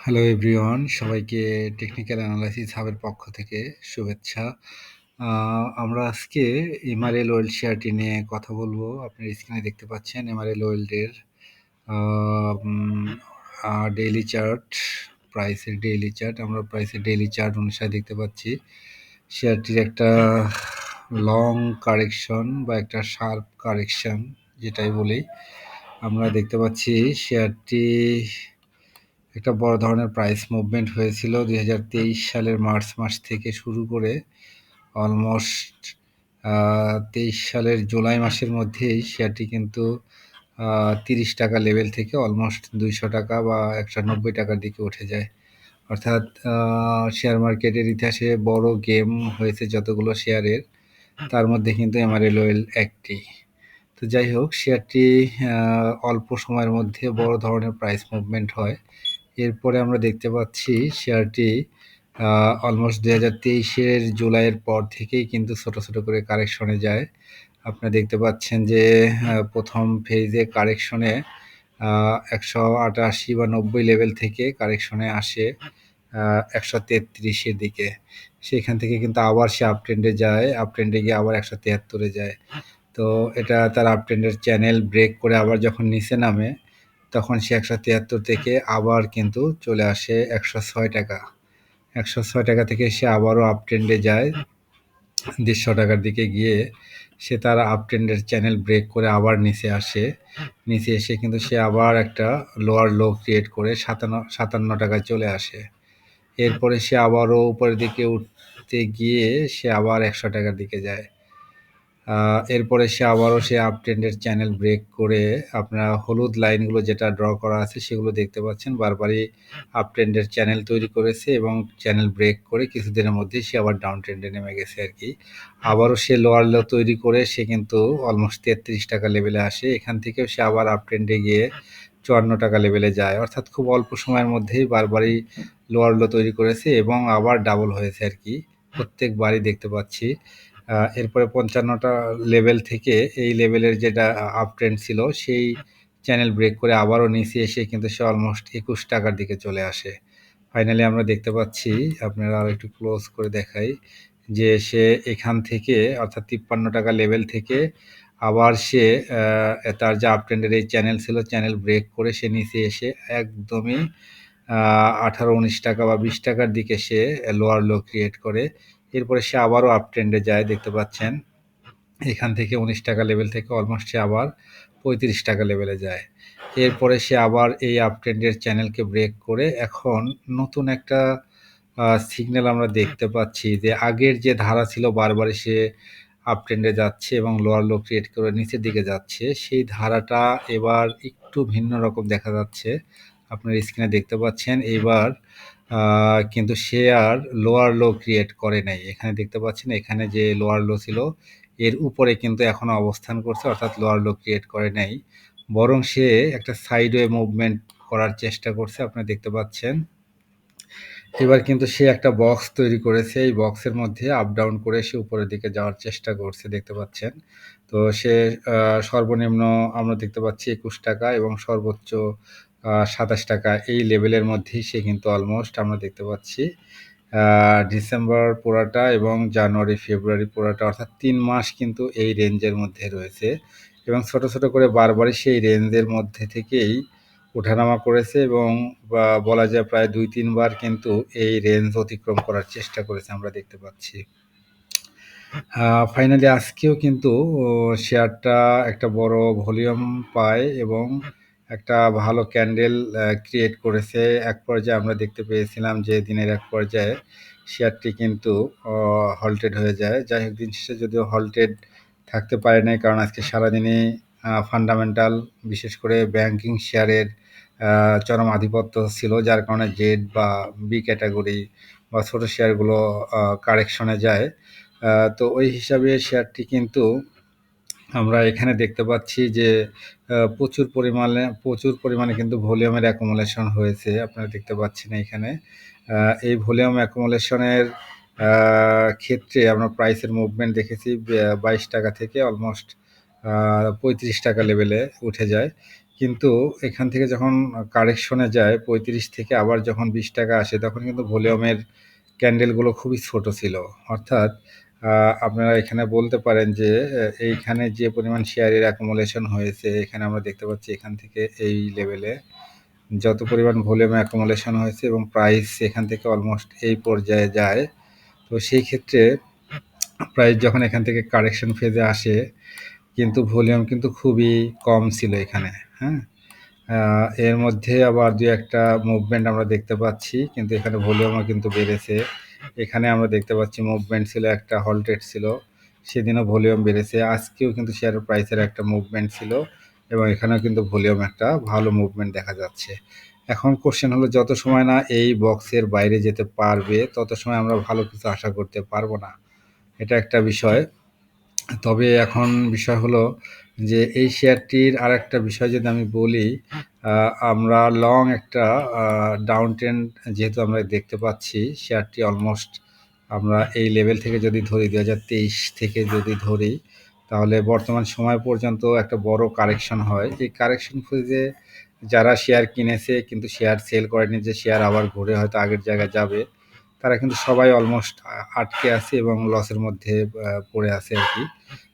Hello everyone, সবাইকে technical analysis হাবের পক্ষ থেকে শুভেচ্ছা। আমরা আজকে এমআরএল ওয়েল্ড শেয়ারটি নিয়ে কথা বলবো। আপনার স্ক্রিনে দেখতে পাচ্ছেন এমআরএল ওয়েল্ডের ডেইলি চার্ট, প্রাইসের ডেইলি চার্ট। আমরা প্রাইসের ডেইলি চার্ট অনুসারে দেখতে পাচ্ছি শেয়ারটির একটা লং কারেকশন বা একটা শার্প কারেকশন যেটাই বলি। আমরা দেখতে পাচ্ছি শেয়ারটি একটা বড় ধরনের প্রাইস মুভমেন্ট হয়েছিল 2023 সালের মার্চ মাস থেকে শুরু করে অলমোস্ট 23 সালের জুলাই মাসের মধ্যেই শেয়ারটি কিন্তু 30 টাকা লেভেল থেকে অলমোস্ট 200 টাকা বা 190 টাকার দিকে উঠে যায়। অর্থাৎ শেয়ার মার্কেটের ইতিহাসে বড় গেম হয়েছে যতগুলো শেয়ারের, তার মধ্যে কিন্তু এমআরএল ওয়েল একটি। তো যাই হোক, শেয়ারটি অল্প সময়ের মধ্যে বড় ধরনের প্রাইস মুভমেন্ট হয়। এরপরে আমরা দেখতে পাচ্ছি শেয়ারটি অলমোস্ট 2023-এর জুলাইয়ের পর থেকেই কিন্তু ছোট ছোট করে কারেকশনে যায়। আপনারা দেখতে পাচ্ছেন যে প্রথম ফেজে কারেকশনে 188 বা 90 লেভেল থেকে কারেকশনে আসে 133-এর দিকে। সেখান থেকে কিন্তু আবার সে আপ ট্রেন্ডে যায়, আপ ট্রেন্ডে গিয়ে আবার 173-এ যায়। তো এটা তার আপ ট্রেন্ডের চ্যানেল ব্রেক করে আবার যখন নিচে নামে, তখন সে 173 থেকে আবার কিন্তু চলে আসে 106 টাকা। 106 টাকা থেকে সে আবারও আপ ট্রেন্ডে যায় 150 টাকার দিকে গিয়ে সে তার আপ ট্রেন্ডের চ্যানেল ব্রেক করে আবার নিচে আসে। নিচে এসে কিন্তু সে আবার একটা লোয়ার লো ক্রিয়েট করে 57 টাকায় চলে আসে। এরপরে সে আবারও উপরের দিকে উঠতে গিয়ে সে আবার 100 টাকার দিকে যায়। এরপরে সে আবারও সে আপ ট্রেন্ডের চ্যানেল ব্রেক করে, আপনারা হলুদ লাইনগুলো যেটা ড্র করা আছে সেগুলো দেখতে পাচ্ছেন, বারবারই আপ ট্রেন্ডের চ্যানেল তৈরি করেছে এবং চ্যানেল ব্রেক করে কিছুদিনের মধ্যেই সে আবার ডাউন ট্রেন্ডে নেমে গেছে আর কি। আবারও সে লোয়ার লো তৈরি করে সে কিন্তু অলমোস্ট 33 টাকা লেভেলে আসে। এখান থেকেও সে আবার আপ ট্রেন্ডে গিয়ে 54 টাকা লেভেলে যায়। অর্থাৎ খুব অল্প সময়ের মধ্যেই বারবারই লোয়ার লো তৈরি করেছে এবং আবার ডাবল হয়েছে আর কি, প্রত্যেকবারই দেখতে পাচ্ছি। এরপরে 55টা লেভেল থেকে এই লেভেলের যেটা আপ ট্রেন্ড ছিল সেই চ্যানেল ব্রেক করে আবারও নিচে এসে কিন্তু সে অলমোস্ট 21 টাকার দিকে চলে আসে। ফাইনালি আমরা দেখতে পাচ্ছি, আপনারা আরও একটু ক্লোজ করে দেখাই, যে সে এখান থেকে অর্থাৎ 53 টাকা লেভেল থেকে আবার সে তার যে আপ ট্রেন্ডের এই চ্যানেল ছিল, চ্যানেল ব্রেক করে সে নিচে এসে একদমই 18-19 টাকা বা 20 টাকার দিকে সে লোয়ার লো ক্রিয়েট করে। এরপরে সে আবারও আপ ট্রেন্ডে যায়, দেখতে পাচ্ছেন এখান থেকে 19 টাকা লেভেল থেকে অলমোস্ট সে আবার 35 টাকা লেভেলে যায়। এরপরে সে আবার এই আপ ট্রেন্ডের চ্যানেলকে ব্রেক করে এখন নতুন একটা সিগন্যাল আমরা দেখতে পাচ্ছি যে আগের যে ধারা ছিল বারবারই সে আপ ট্রেন্ডে যাচ্ছে এবং লোয়ার লো ক্রিয়েট করে নিচের দিকে যাচ্ছে, সেই ধারাটা এবার একটু ভিন্ন রকম দেখা যাচ্ছে। আপনার স্ক্রিনে দেখতে পাচ্ছেন এবার কিন্তু সে আর লোয়ার লো ক্রিয়েট করে নাই। এখানে দেখতে পাচ্ছেন এখানে যে লোয়ার লো ছিল এর উপরে কিন্তু এখনো অবস্থান করছে, অর্থাৎ লোয়ার লো ক্রিয়েট করে নাই, বরং সে একটা সাইডওয়ে মুভমেন্ট করার চেষ্টা করছে। আপনারা দেখতে পাচ্ছেন এবার কিন্তু সে একটা বক্স তৈরি করেছে, এই বক্সের মধ্যে আপ ডাউন করে সে উপরের দিকে যাওয়ার চেষ্টা করছে, দেখতে পাচ্ছেন। তো সে সর্বনিম্ন আমরা দেখতে পাচ্ছি 21 টাকা এবং সর্বোচ্চ 27 টাকা এই লেভেলের মধ্যেই সে কিন্তু অলমোস্ট আমরা দেখতে পাচ্ছি ডিসেম্বর পুরাটা এবং জানুয়ারি ফেব্রুয়ারি পুরাটা, অর্থাৎ 3 মাস কিন্তু এই রেঞ্জের মধ্যে রয়েছে এবং ছোট ছোট করে বারবারই সেই রেঞ্জের মধ্যে থেকেই ওঠানামা করেছে এবং বলা যায় প্রায় 2-3 বার কিন্তু এই রেঞ্জ অতিক্রম করার চেষ্টা করেছে, আমরা দেখতে পাচ্ছি। ফাইনালি আজকেও কিন্তু শেয়ারটা একটা বড় ভলিউম পায় এবং একটা ভালো ক্যান্ডেল ক্রিয়েট করেছে। এক পর্যায়ে আমরা দেখতে পেয়েছিলাম যে দিনের এক পর্যায়ে শেয়ারটি কিন্তু হল্টেড হয়ে যায়। যাই হোক, দিন শেষে যদিও হল্টেড থাকতে পারে নাই, কারণ আজকে সারাদিনে ফান্ডামেন্টাল বিশেষ করে ব্যাংকিং শেয়ারের চরম আধিপত্য ছিল, যার কারণে জেড বা বি ক্যাটাগরি বা ছোটো শেয়ারগুলো কারেকশনে যায়। তো ওই হিসাবে শেয়ারটি কিন্তু আমরা এখানে দেখতে পাচ্ছি যে প্রচুর পরিমাণে কিন্তু ভলিউমের অ্যাকুমুলেশন হয়েছে। আপনারা দেখতে পাচ্ছেন এইখানে এই ভলিউম অ্যাকুমুলেশনের ক্ষেত্রে আমরা প্রাইসের মুভমেন্ট দেখেছি 22 টাকা থেকে অলমোস্ট 35 টাকা লেভেলে উঠে যায় কিন্তু এখান থেকে যখন কারেকশনে যায় 35 থেকে আবার যখন 20 টাকা আসে তখন কিন্তু ভলিউমের ক্যান্ডেলগুলো খুবই ছোট ছিল। অর্থাৎ আপনারা এখানে বলতে পারেন যে এইখানে যে পরিমাণ শেয়ারের অ্যাকুমুলেশন হয়েছে এখানে আমরা দেখতে পাচ্ছি এখান থেকে এই লেভেলে যত পরিমাণ ভলিউম অ্যাকুমুলেশন হয়েছে এবং প্রাইস এখান থেকে অলমোস্ট এই পর্যায়ে যায়। তো সেই ক্ষেত্রে প্রাইস যখন এখান থেকে কারেকশন ফেজে আসে কিন্তু ভলিউম কিন্তু খুবই কম ছিল এখানে, হ্যাঁ? এর মধ্যে আবার ২-১ টা মুভমেন্ট আমরা দেখতে পাচ্ছি। কিন্তু এখানে ভলিউমও কিন্তু বেড়েছে। এখানে আমরা দেখতে পাচ্ছি মুভমেন্ট ছিল, একটা হল্টেড ছিল। সেদিনও ভলিউম বেড়েছে। আজকেও কিন্তু শেয়ার প্রাইসের একটা মুভমেন্ট ছিল এবং এখানেও কিন্তু ভলিউম একটা ভালো মুভমেন্ট দেখা যাচ্ছে। এখন কোশ্চেন হলো যত সময় না এই বক্সের বাইরে যেতে পারবে, তত সময় আমরা ভালো কিছু আশা করতে পারবো না। এটা একটা বিষয়। তবে এখন বিষয় হলো যে এই শেয়ারটির আরেকটা বিষয় যদি আমি বলি, আমরা লং একটা ডাউন ট্রেন্ড যেহেতু আমরা দেখতে পাচ্ছি, শেয়ারটি অলমোস্ট আমরা এই লেভেল থেকে যদি ধরি ২০২৩ থেকে যদি ধরি, তাহলে বর্তমান সময় পর্যন্ত একটা বড় কারেকশন হয়। এই কারেকশন ফেজে যারা শেয়ার কিনেছে কিন্তু শেয়ার সেল করেনি যে শেয়ার আবার ঘুরে হয়তো আগের জায়গায় যাবে, তারা কিন্তু সবাই অলমোস্ট আটকে আছে এবং লসের মধ্যে পড়ে আছে আরকি।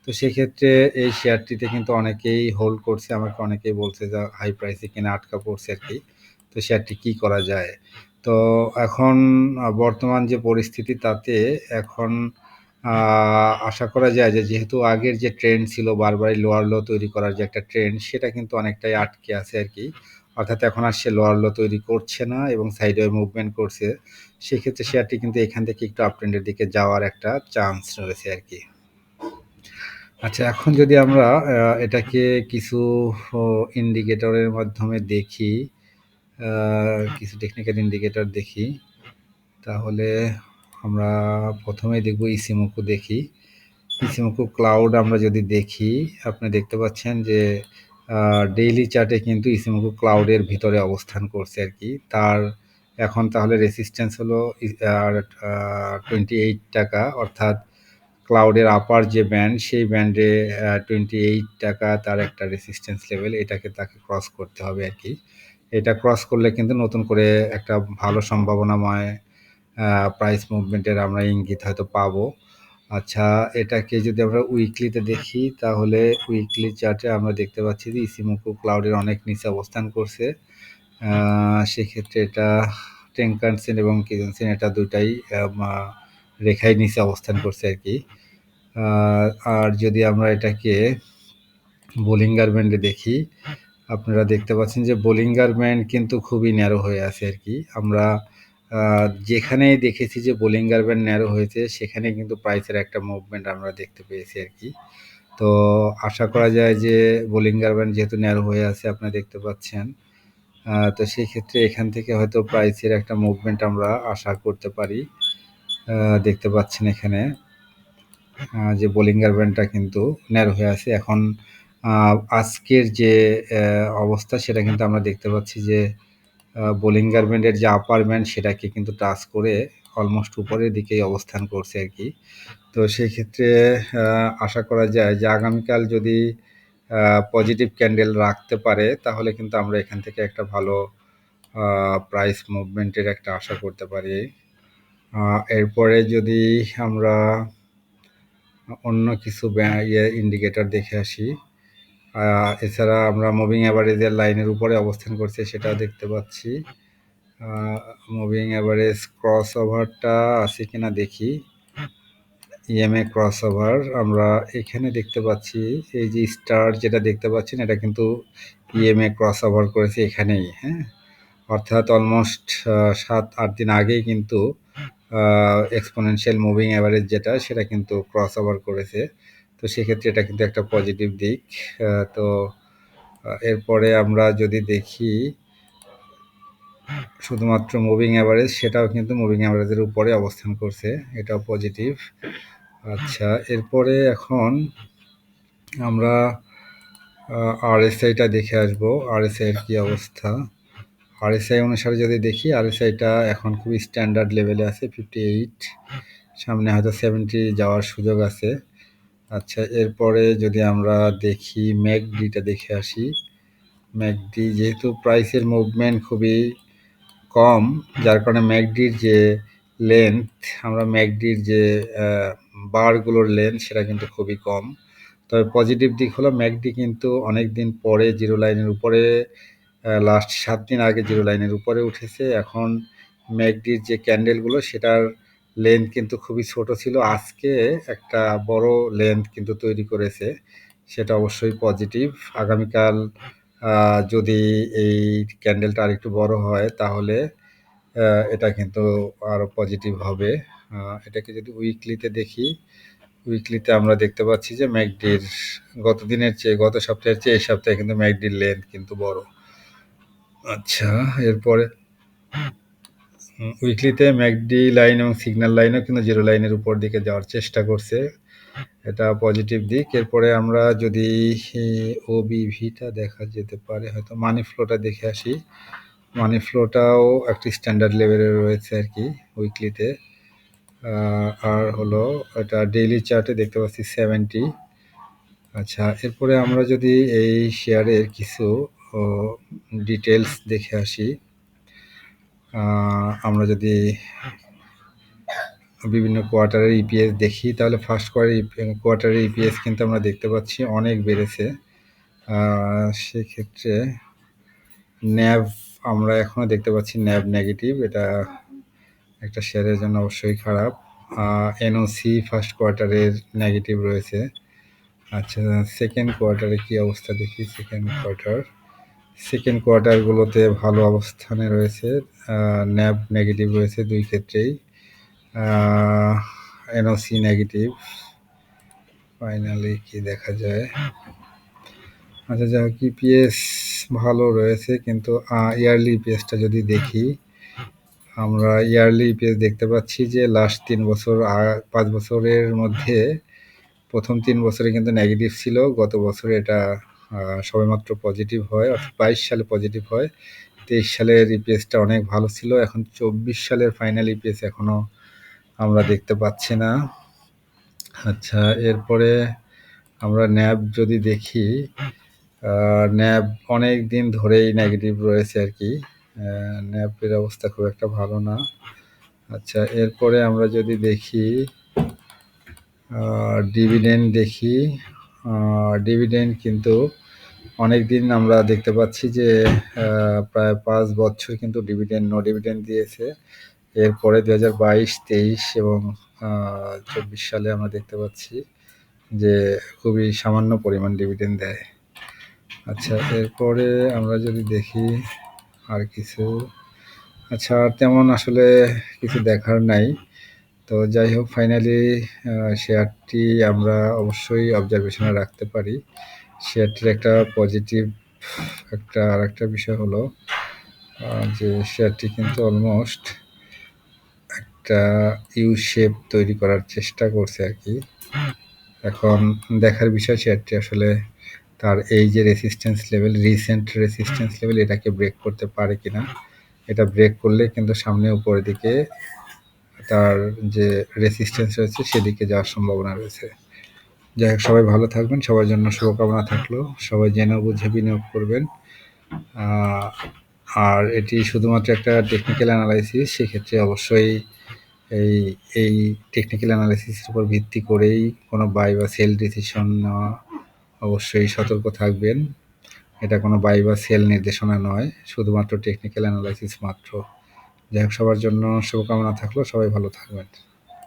তো সেক্ষেত্রে এই শেয়ারটিতে কিন্তু অনেকেই হোল্ড করছে। আমাকে অনেকেই বলছে যে হাই প্রাইসে কিনে আটকা পড়ছে আরকি। তো শেয়ারটি কি করা যায়? তো এখন বর্তমান যে পরিস্থিতি তাতে এখন আ আশা করা যায় যে যেহেতু আগের যে ট্রেন্ড ছিল বারবারই লোয়ার লো তৈরি করার যে একটা ট্রেন্ড সেটা কিন্তু অনেকটাই আটকে আছে আরকি। অর্থাৎ এখন আর সে লোয়ার লো তৈরি করছে না এবং সাইডওয়ে মুভমেন্ট করছে। সেক্ষেত্রে শেয়ারটি কিন্তু এখান থেকে একটু আপ ট্রেন্ডের দিকে যাওয়ার একটা চান্স রয়েছে আরকি। আচ্ছা, এখন যদি আমরা এটাকে কিছু ও ইন্ডিকেটরের মাধ্যমে দেখি, আ কিছু টেকনিক্যাল ইন্ডিকেটর দেখি, তাহলে আমরা ১ম এই দেখব ইসিমোকু দেখি। ইসিমোকু ক্লাউড আমরা যদি দেখি, আপনি দেখতে পাচ্ছেন যে ডেইলি চার্টে কিন্তু ইসিমোকু ক্লাউডের ভিতরে অবস্থান করছে আরকি। তার এখন তাহলে রেসিস্ট্যান্স হলো আর 28 টাকা, অর্থাৎ ক্লাউডের আপার যে ব্যান্ড সেই ব্যান্ডে 28 টাকা তার একটা রেসিস্ট্যান্স লেভেল, এটাকে তাকে ক্রস করতে হবে আরকি। এটা ক্রস করলে কিন্তু নতুন করে একটা ভালো সম্ভাবনাময় প্রাইস মুভমেন্টের আমরা ইঙ্গিত হয়তো পাবো। আচ্ছা, এটাকে যদি আমরা উইকলিতে দেখি তাহলে উইকলি চার্টে আমরা দেখতে পাচ্ছি যে ইসিমোকু ক্লাউডের অনেক নিচে অবস্থান করছে। সেক্ষেত্রে এটা টেনকান-সেন এবং কিজেন-সেন এটা দুটাই রেখায় নিচে অবস্থান করছে আরকি। আর যদি আমরা এটাকে বোলিঙ্গার ব্যান্ডে দেখি, আপনারা দেখতে পাচ্ছেন যে বোলিঙ্গার ব্যান্ড কিন্তু খুবই ন্যারো হয়ে আছে আরকি। আমরা যেখানেই দেখেছি যে বোলিঙ্গার ব্যান্ড ন্যারো হয়েছে সেখানে কিন্তু প্রাইসের একটা মুভমেন্ট আমরা দেখতে পেয়েছি আরকি। তো আশা করা যায় যে বোলিঙ্গার ব্যান্ড যেহেতু ন্যারো হয়ে আছে আপনারা দেখতে পাচ্ছেন, তো সেক্ষেত্রে এখান থেকে হয়তো প্রাইসের একটা মুভমেন্ট আমরা আশা করতে পারি। দেখতে পাচ্ছেন এখানে যে বোলিঙ্গার ব্যান্ডটা কিন্তু ন্যারো হয়ে আছে। এখন আজকের যে অবস্থা সেটা কিন্তু আমরা দেখতে পাচ্ছি যে বোলিঙ্গার ব্যান্ডের যে আপার ব্যান্ড সেটাকে কিন্তু টাচ করে অলমোস্ট উপরের দিকেই অবস্থান করছে আরকি। তো সেক্ষেত্রে আশা করা যায় যে আগামীকাল যদি পজিটিভ ক্যান্ডেল রাখতে পারে তাহলে কিন্তু আমরা এখান থেকে একটা ভালো প্রাইস মুভমেন্টের একটা আশা করতে পারি। এরপরে যদি আমরা অন্য কিছু ইন্ডিকেটর দেখে আসি, এছাড়া আমরা মুভিং অ্যাভারেজের লাইনের উপরে অবস্থান করছে সেটাও দেখতে পাচ্ছি। মুভিং অ্যাভারেজ ক্রস ওভারটা আছে কিনা দেখি। ইএমএ ক্রস ওভার আমরা এখানে দেখতে পাচ্ছি, এই যে স্টার যেটা দেখতে পাচ্ছেন এটা কিন্তু ইএমএ ক্রস ওভার করেছে এখানেই, হ্যাঁ? অর্থাৎ অলমোস্ট ৭-৮ দিন আগেই কিন্তু এক্সপোনেনশিয়াল মুভিং অ্যাভারেজ যেটা সেটা কিন্তু ক্রস ওভার করেছে। তো সেক্ষেত্রে এটা কিন্তু একটা পজিটিভ দিক। তো এরপরে আমরা যদি দেখি শুধুমাত্র মুভিং অ্যাভারেজ, সেটাও কিন্তু মুভিং অ্যাভারেজের উপরে অবস্থান করছে, এটাও পজিটিভ। আচ্ছা, এরপরে এখন আমরা আরএসআইটা দেখে আসবো, আরএসআই এর কি অবস্থা। আরএসআই অনুসারে যদি দেখি আরএসআইটা এখন খুবই স্ট্যান্ডার্ড লেভেলে আছে 58, সামনে হয়তো 70 যাওয়ার সুযোগ আছে। আচ্ছা, এরপরে যদি আমরা দেখি ম্যাকডিটা দেখে আসি, ম্যাকডি যেহেতু প্রাইসের মুভমেন্ট খুবই কম, যার কারণে ম্যাকডির যে লেন্থ, আমরা ম্যাকডির যে বারগুলোর লেন্থ সেটা কিন্তু খুবই কম। তবে পজিটিভ দিক হলো ম্যাকডি কিন্তু অনেক দিন পরে জিরো লাইনের উপরে, লাস্ট 7 দিন আগে জিরো লাইনের উপরে উঠেছে। এখন ম্যাকডির যে ক্যান্ডেলগুলো সেটার লেন্থ কিন্তু খুবই ছোট ছিল, আজকে একটা বড় লেন্থ কিন্তু তৈরি করেছে, সেটা অবশ্যই পজিটিভ। আগামীকাল যদি এই ক্যান্ডেলটা আরেকটু বড় হয় তাহলে এটা কিন্তু আরও পজিটিভ হবে। এটাকে যদি উইকলিতে দেখি, উইকলিতে আমরা দেখতে পাচ্ছি যে ম্যাকডির গত দিনের চেয়ে, গত সপ্তাহের চেয়ে এই সপ্তাহে কিন্তু ম্যাকডির লেন্থ কিন্তু বড়। আচ্ছা, এরপরে উইকলিতে ম্যাকডি লাইন এবং সিগন্যাল লাইনও কিন্তু জিরো লাইনের উপর দিকে যাওয়ার চেষ্টা করছে, এটা পজিটিভ দিক। এরপরে আমরা যদি ওবিভিটা দেখা যেতে পারে, হয়তো মানি ফ্লোটা দেখে আসি। মানি ফ্লোটাও একটি স্ট্যান্ডার্ড লেভেলে রয়েছে আর কি উইকলিতে। আর হলো এটা ডেইলি চার্টে দেখতে পাচ্ছি 70। আচ্ছা, এরপরে আমরা যদি এই শেয়ারের কিছু ডিটেলস দেখে আসি, আমরা যদি বিভিন্ন কোয়ার্টারের ইপিএস দেখি তাহলে ফার্স্ট কোয়ার্টারের ইপিএস কিন্তু আমরা দেখতে পাচ্ছি অনেক বেড়েছে। সেক্ষেত্রে ন্যাভ আমরা এখনও দেখতে পাচ্ছি ন্যাভ নেগেটিভ, এটা একটা শেয়ারের জন্য অবশ্যই খারাপ। এনওসি ফার্স্ট কোয়ার্টারের নেগেটিভ রয়েছে। আচ্ছা, সেকেন্ড কোয়ার্টারে কী অবস্থা দেখি। সেকেন্ড কোয়ার্টারগুলোতে ভালো অবস্থানে রয়েছে, ন্যাভ নেগেটিভ রয়েছে দুই ক্ষেত্রেই, এনওসি নেগেটিভ। ফাইনালি কি দেখা যায়, আচ্ছা যাই হোক ইপিএস ভালো রয়েছে, কিন্তু ইয়ারলি ইপিএসটা যদি দেখি, আমরা ইয়ারলি ইপিএস দেখতে পাচ্ছি যে লাস্ট 3 বছর 5 বছরের মধ্যে প্রথম 3 বছরে কিন্তু নেগেটিভ ছিল, গত বছরে এটা সবেমাত্র পজিটিভ হয়, অর্থাৎ 22 সালে পজিটিভ হয়। 23 সালের ইপিএসটা অনেক ভালো ছিল, এখন 24 সালের ফাইনাল ইপিএস এখনও আমরা দেখতে পাচ্ছি না। আচ্ছা, এরপরে আমরা ন্যাব যদি দেখি, ন্যাব অনেক দিন ধরেই নেগেটিভ রয়েছে আর কি, ন্যাবের অবস্থা খুব একটা ভালো না। আচ্ছা, এরপরে আমরা যদি দেখি ডিভিডেন্ড দেখি, ডিভিডেন্ড কিন্তু অনেক দিন আমরা দেখতে পাচ্ছি যে প্রায় 5 বছর কিন্তু নো ডিভিডেন্ড দিয়েছে। এরপরে 2022, 23 এবং 24 সালে আমরা দেখতে পাচ্ছি যে খুবই সামান্য পরিমাণ ডিভিডেন্ড দেয়। আচ্ছা, এরপরে আমরা যদি দেখি আর কিছু, আচ্ছা আর তেমন আসলে কিছু দেখার নাই। তো যাই হোক, ফাইনালি শেয়ারটি আমরা অবশ্যই অবজারভেশনে রাখতে পারি। শেয়ারটির একটা পজিটিভ আরেকটা বিষয় হলো যে শেয়ারটি কিন্তু অলমোস্ট একটা ইউ শেপ তৈরি করার চেষ্টা করছে আর কি। এখন দেখার বিষয় শেয়ারটি আসলে তার এই যে রিসেন্ট রেসিস্ট্যান্স লেভেল এটাকে ব্রেক করতে পারে কিনা। এটা ব্রেক করলে কিন্তু সামনে উপরের দিকে তার যে রেসিস্ট্যান্স রয়েছে সেদিকে যাওয়ার সম্ভাবনা রয়েছে। যাই হোক, সবাই ভালো থাকবেন, সবার জন্য শুভকামনা থাকলো, সবাই জেনে বুঝে বিনিয়োগ করবেন। আর এটি শুধুমাত্র একটা টেকনিক্যাল অ্যানালাইসিস, সেক্ষেত্রে অবশ্যই এই টেকনিক্যাল অ্যানালাইসিসের উপর ভিত্তি করেই কোনো বাই বা সেল ডিসিশন নেওয়া, অবশ্যই সতর্ক থাকবেন। এটা কোনো বাই বা সেল নির্দেশনা নয়, শুধুমাত্র টেকনিক্যাল অ্যানালাইসিস মাত্র। যাই হোক, সবার জন্য শুভকামনা থাকলো, সবাই ভালো থাকবেন।